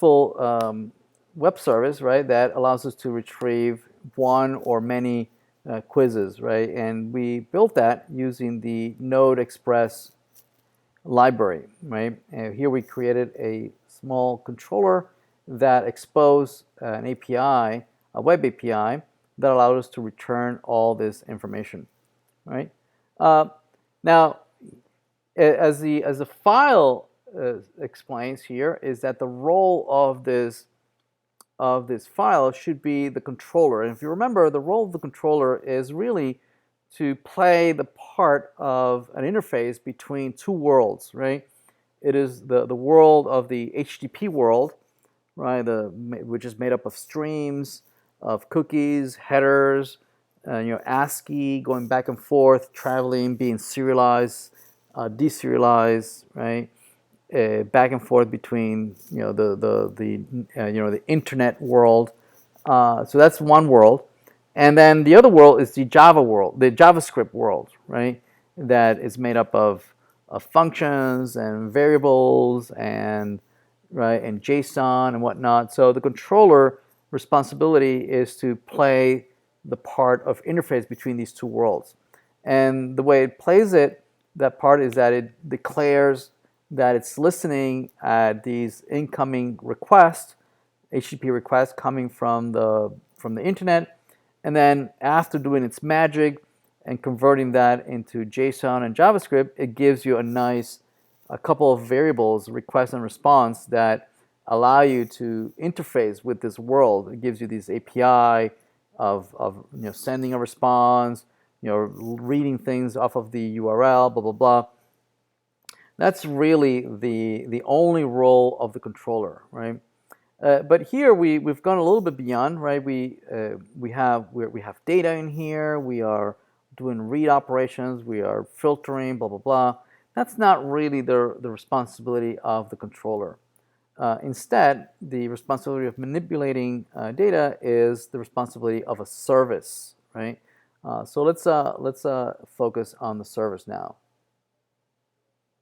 RESTful web service, right, that allows us to retrieve one or many quizzes, right? And we built that using the Node Express library, right? And here we created a small controller that exposed an API, a web API, that allowed us to return all this information, right? Now, as the file explains here, is that the role of this file should be the controller. And if you remember, the role of the controller is really to play the part of an interface between two worlds, right? It is the world of the HTTP world, right? Which is made up of streams, of cookies, headers, ASCII going back and forth, traveling, being serialized, deserialized, right? Back and forth between the internet world. So that's one world, and then the other world is the Java world, the JavaScript world, right? That is made up of functions and variables and JSON and whatnot. So the controller responsibility is to play the part of interface between these two worlds, and the way it plays that part is that it declares that it's listening at these incoming requests, HTTP requests coming from the internet, and then after doing its magic and converting that into JSON and JavaScript, it gives you a couple of variables, request and response, that allow you to interface with this world. It gives you this API of sending a response, reading things off of the URL, blah blah blah. That's really the only role of the controller, right? But here we've gone a little bit beyond, right? We have data in here. We are doing read operations. We are filtering, blah blah blah. That's not really the responsibility of the controller. Instead, the responsibility of manipulating data is the responsibility of a service, right? So let's focus on the service now.